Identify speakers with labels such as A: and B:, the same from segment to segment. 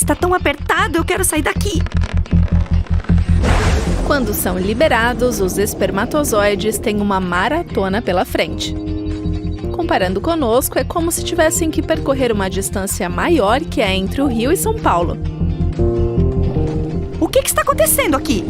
A: está tão apertado, eu quero sair daqui.
B: Quando são liberados, os espermatozoides têm uma maratona pela frente. Comparando conosco, é como se tivessem que percorrer uma distância maior que é entre o Rio e São Paulo.
A: O que está acontecendo aqui?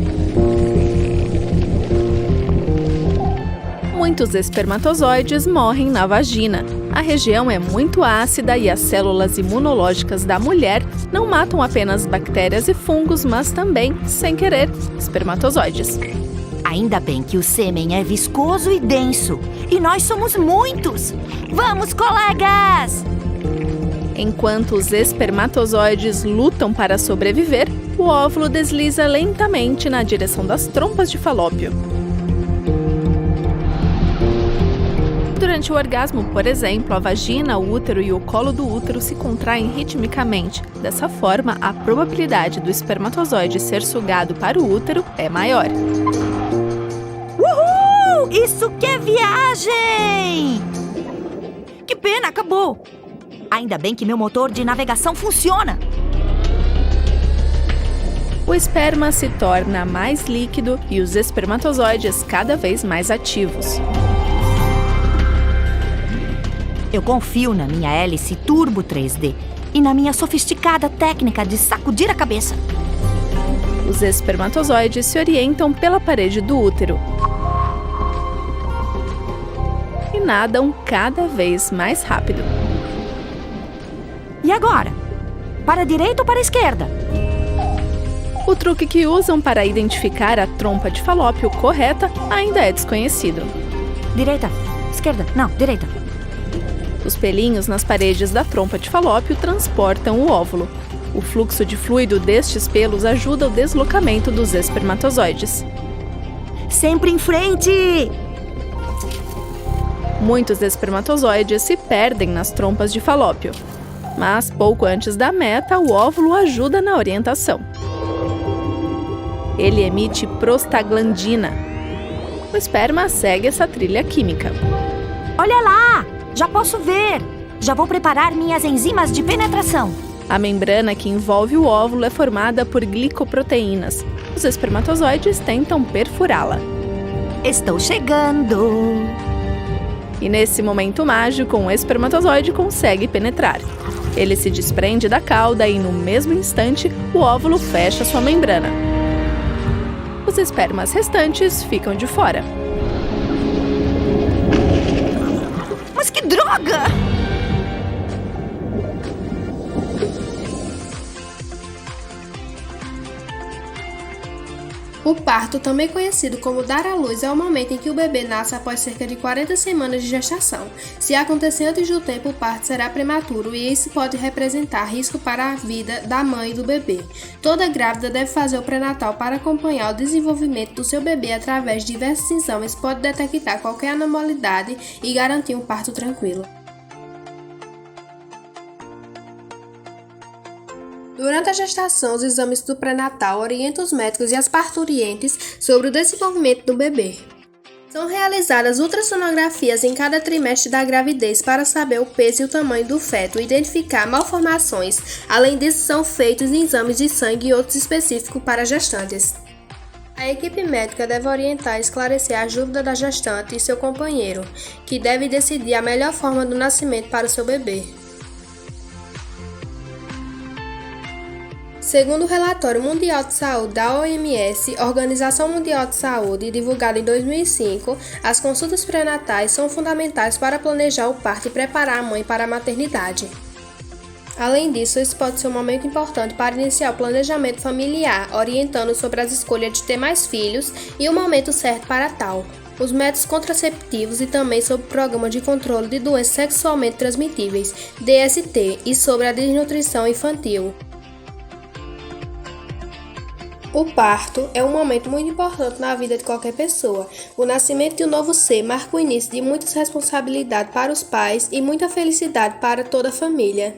B: Muitos espermatozoides morrem na vagina. A região é muito ácida e as células imunológicas da mulher não matam apenas bactérias e fungos, mas também, sem querer, espermatozoides.
A: Ainda bem que o sêmen é viscoso e denso. E nós somos muitos! Vamos, colegas!
B: Enquanto os espermatozoides lutam para sobreviver, o óvulo desliza lentamente na direção das trompas de Falópio. Durante o orgasmo, por exemplo, a vagina, o útero e o colo do útero se contraem ritmicamente. Dessa forma, a probabilidade do espermatozoide ser sugado para o útero é maior.
A: Uhul! Isso que é viagem! Que pena, acabou! Ainda bem que meu motor de navegação funciona!
B: O esperma se torna mais líquido e os espermatozoides cada vez mais ativos.
A: Eu confio na minha hélice Turbo 3D e na minha sofisticada técnica de sacudir a cabeça.
B: Os espermatozoides se orientam pela parede do útero e nadam cada vez mais rápido.
A: E agora? Para a direita ou para a esquerda?
B: O truque que usam para identificar a trompa de Falópio correta ainda é desconhecido.
A: Direita, esquerda, não, direita.
B: Os pelinhos nas paredes da trompa de Falópio transportam o óvulo. O fluxo de fluido destes pelos ajuda o deslocamento dos espermatozoides.
A: Sempre em frente!
B: Muitos espermatozoides se perdem nas trompas de Falópio. Mas pouco antes da meta, o óvulo ajuda na orientação. Ele emite prostaglandina. O esperma segue essa trilha química.
A: Olha lá! Já posso ver! Já vou preparar minhas enzimas de penetração.
B: A membrana que envolve o óvulo é formada por glicoproteínas. Os espermatozoides tentam perfurá-la.
A: Estou chegando!
B: E nesse momento mágico, um espermatozoide consegue penetrar. Ele se desprende da cauda e, no mesmo instante, o óvulo fecha sua membrana. Os espermas restantes ficam de fora.
A: Mas que droga!
C: O parto, também conhecido como dar à luz, é o momento em que o bebê nasce após cerca de 40 semanas de gestação. Se acontecer antes do tempo, o parto será prematuro e isso pode representar risco para a vida da mãe e do bebê. Toda grávida deve fazer o pré-natal para acompanhar o desenvolvimento do seu bebê através de diversos exames, pode detectar qualquer anormalidade e garantir um parto tranquilo. Durante a gestação, os exames do pré-natal orientam os médicos e as parturientes sobre o desenvolvimento do bebê. São realizadas ultrassonografias em cada trimestre da gravidez para saber o peso e o tamanho do feto e identificar malformações. Além disso, são feitos exames de sangue e outros específicos para gestantes. A equipe médica deve orientar e esclarecer as dúvidas da gestante e seu companheiro, que deve decidir a melhor forma do nascimento para o seu bebê. Segundo o Relatório Mundial de Saúde da OMS, Organização Mundial de Saúde, divulgado em 2005, as consultas pré-natais são fundamentais para planejar o parto e preparar a mãe para a maternidade. Além disso, esse pode ser um momento importante para iniciar o planejamento familiar, orientando sobre as escolhas de ter mais filhos e o momento certo para tal, os métodos contraceptivos e também sobre o Programa de Controle de Doenças Sexualmente Transmitíveis, DST, e sobre a desnutrição infantil. O parto é um momento muito importante na vida de qualquer pessoa. O nascimento de um novo ser marca o início de muitas responsabilidades para os pais e muita felicidade para toda a família.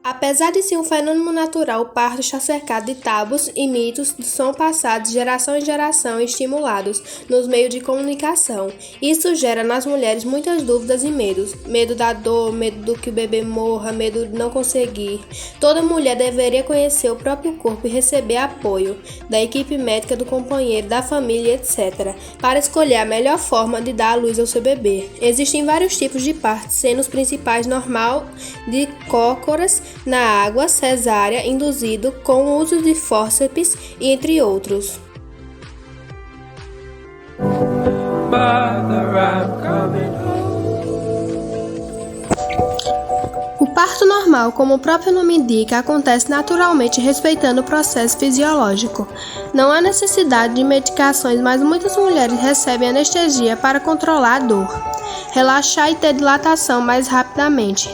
C: Apesar de ser um fenômeno natural, o parto está cercado de tabus e mitos que são passados de geração em geração e estimulados nos meios de comunicação. Isso gera nas mulheres muitas dúvidas e medos. Medo da dor, medo do que o bebê morra, medo de não conseguir. Toda mulher deveria conhecer o próprio corpo e receber apoio da equipe médica, do companheiro, da família, etc., para escolher a melhor forma de dar à luz ao seu bebê. Existem vários tipos de parto, sendo os principais normal, de cócoras, na água, cesárea, induzido, com o uso de fórceps, e entre outros. O parto normal, como o próprio nome indica, acontece naturalmente respeitando o processo fisiológico. Não há necessidade de medicações, mas muitas mulheres recebem anestesia para controlar a dor, relaxar e ter dilatação mais rapidamente.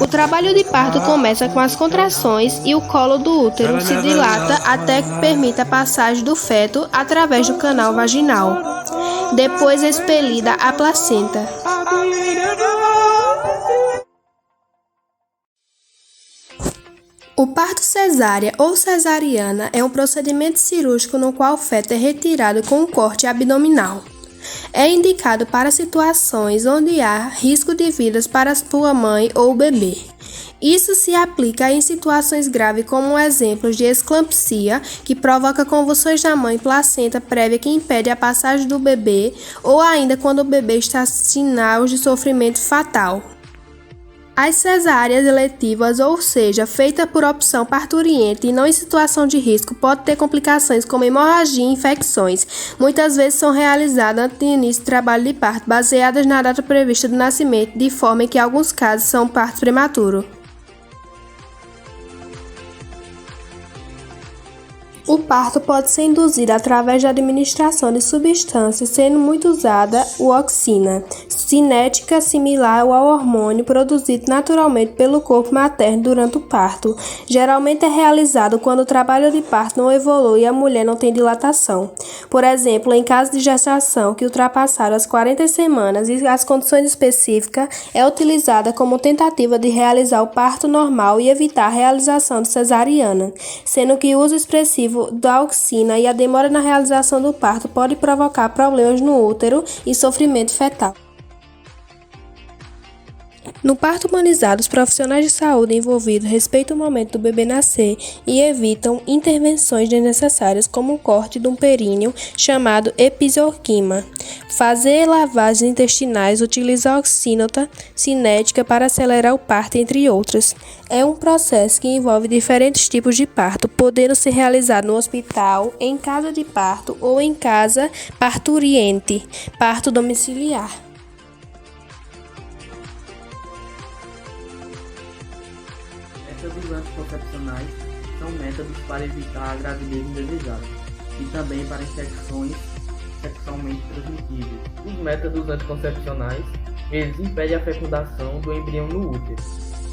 C: O trabalho de parto começa com as contrações e o colo do útero se dilata até que permita a passagem do feto através do canal vaginal. Depois expelida a placenta. O parto cesárea ou cesariana é um procedimento cirúrgico no qual o feto é retirado com um corte abdominal. É indicado para situações onde há risco de vidas para a sua mãe ou bebê. Isso se aplica em situações graves como exemplos de esclampsia, que provoca convulsões da mãe, placenta prévia que impede a passagem do bebê, ou ainda quando o bebê está sinal de sofrimento fatal. As cesáreas eletivas, ou seja, feita por opção parturiente e não em situação de risco, pode ter complicações como hemorragia e infecções. Muitas vezes são realizadas antes do início do trabalho de parto, baseadas na data prevista do nascimento, de forma que em alguns casos são parto prematuro. O parto pode ser induzido através da administração de substâncias, sendo muito usada a oxina, cinética similar ao hormônio produzido naturalmente pelo corpo materno durante o parto. Geralmente é realizado quando o trabalho de parto não evolui e a mulher não tem dilatação. Por exemplo, em caso de gestação que ultrapassaram as 40 semanas e as condições específicas, é utilizada como tentativa de realizar o parto normal e evitar a realização de cesariana, sendo que o uso expressivo da oxina e a demora na realização do parto pode provocar problemas no útero e sofrimento fetal. No parto humanizado, os profissionais de saúde envolvidos respeitam o momento do bebê nascer e evitam intervenções desnecessárias como o corte de um períneo chamado episioquima, fazer lavagens intestinais, utilizar oxínota cinética para acelerar o parto, entre outras. É um processo que envolve diferentes tipos de parto, podendo ser realizado no hospital, em casa de parto ou em casa parturiente, parto domiciliar.
D: Métodos anticoncepcionais são métodos para evitar a gravidez indesejada e também para infecções sexualmente transmissíveis. Os métodos anticoncepcionais, eles impedem a fecundação do embrião no útero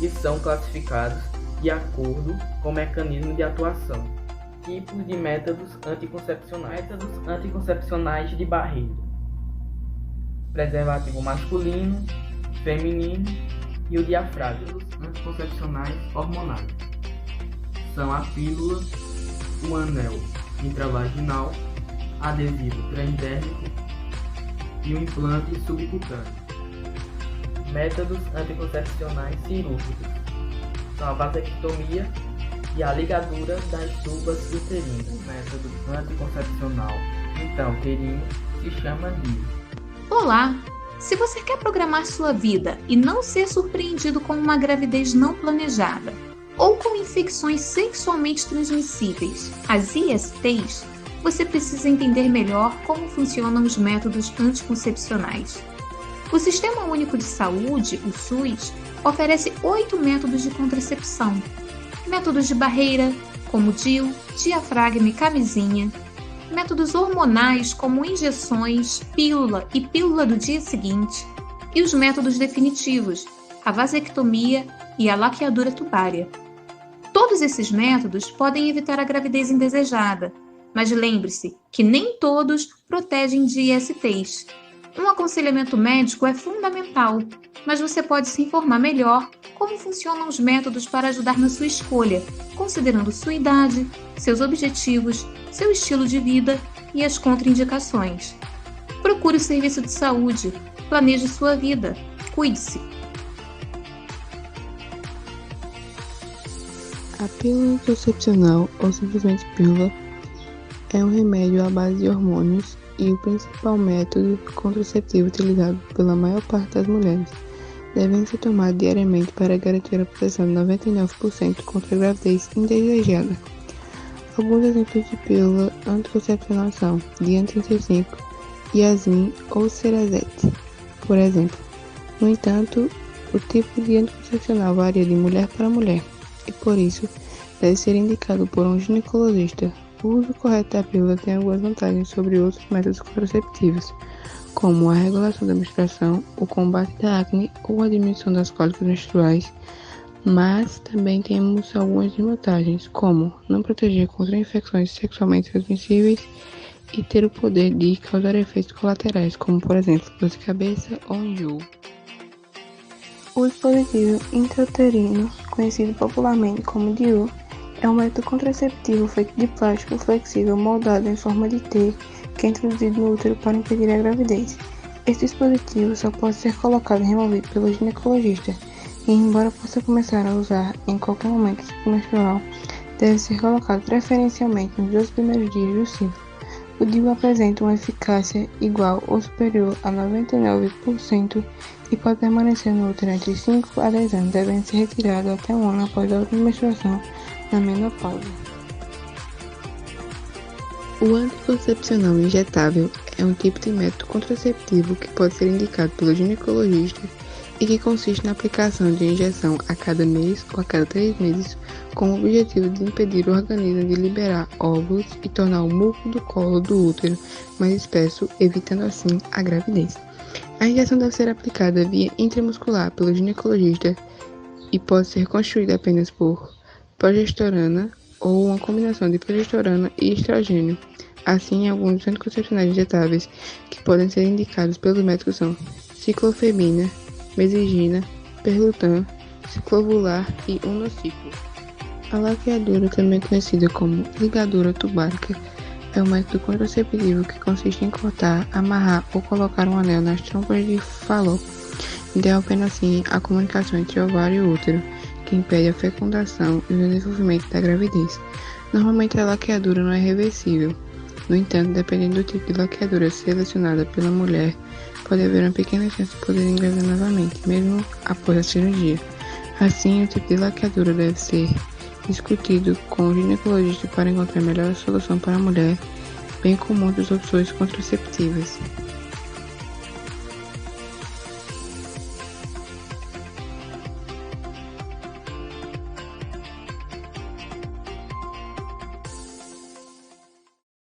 D: e são classificados de acordo com o mecanismo de atuação. Tipos de métodos anticoncepcionais. Métodos anticoncepcionais de barreira: preservativo masculino, feminino e o diafragma. Anticoncepcionais hormonais são a pílula, o anel intravaginal, adesivo transdérmico e o implante subcutâneo. Métodos anticoncepcionais cirúrgicos são a vasectomia e a ligadura das tubas uterinas. Método anticoncepcional intrauterino se chama DIU.
E: Olá! Se você quer programar sua vida e não ser surpreendido com uma gravidez não planejada ou com infecções sexualmente transmissíveis, as ISTs, você precisa entender melhor como funcionam os métodos anticoncepcionais. O Sistema Único de Saúde, o SUS, oferece 8 métodos de contracepção. Métodos de barreira, como DIU, diafragma e camisinha. Métodos hormonais, como injeções, pílula e pílula do dia seguinte. E os métodos definitivos, a vasectomia e a laqueadura tubária. Todos esses métodos podem evitar a gravidez indesejada, mas lembre-se que nem todos protegem de ISTs. Um aconselhamento médico é fundamental mas você pode se informar melhor como funcionam os métodos para ajudar na sua escolha, considerando sua idade, seus objetivos, seu estilo de vida e as contraindicações. Procure o serviço de saúde, planeje sua vida, cuide-se.
F: A pílula anticoncepcional, ou simplesmente pílula, é um remédio à base de hormônios e o principal método contraceptivo utilizado pela maior parte das mulheres. Devem ser tomados diariamente para garantir a proteção de 99% contra a gravidez indesejada. Alguns exemplos de pílula anticoncepcional são Dian 35, Yasmin ou Cerazette, por exemplo. No entanto, o tipo de anticoncepcional varia de mulher para mulher e, por isso, deve ser indicado por um ginecologista. O uso correto da pílula tem algumas vantagens sobre outros métodos contraceptivos, como a regulação da menstruação, o combate da acne ou a diminuição das cólicas menstruais, mas também temos algumas desvantagens, como não proteger contra infecções sexualmente transmissíveis e ter o poder de causar efeitos colaterais, como, por exemplo, dor de cabeça ou enjoo. O dispositivo intrauterino, conhecido popularmente como DIU, é um método contraceptivo feito de plástico flexível moldado em forma de T que é introduzido no útero para impedir a gravidez. Este dispositivo só pode ser colocado e removido pelo ginecologista e, embora possa começar a usar em qualquer momento do ciclo menstrual, deve ser colocado preferencialmente nos 2 primeiros dias do ciclo. O DIU apresenta uma eficácia igual ou superior a 99% e pode permanecer no útero entre 5 a 10 anos, devendo ser retirado até 1 ano após a última menstruação na menopausa. O anticoncepcional injetável é um tipo de método contraceptivo que pode ser indicado pelo ginecologista e que consiste na aplicação de injeção a cada mês ou a cada 3 meses, com o objetivo de impedir o organismo de liberar óvulos e tornar o muco do colo do útero mais espesso, evitando assim a gravidez. A injeção deve ser aplicada via intramuscular pelo ginecologista e pode ser construída apenas por progesterona ou uma combinação de progesterona e estrogênio. Assim, alguns anticoncepcionais injetáveis que podem ser indicados pelos médicos são ciclofemina, mesigina, perlutan, ciclovular e unociclo. A laqueadura, também conhecida como ligadura tubárica, é um método contraceptivo que consiste em cortar, amarrar ou colocar um anel nas trompas de Fallot, interrompendo assim a comunicação entre o ovário e o útero, que impede a fecundação e o desenvolvimento da gravidez. Normalmente a laqueadura não é reversível. No entanto, dependendo do tipo de laqueadura selecionada pela mulher, pode haver uma pequena chance de poder engravidar novamente, mesmo após a cirurgia. Assim, o tipo de laqueadura deve ser discutido com o ginecologista para encontrar a melhor solução para a mulher, bem como outras opções contraceptivas.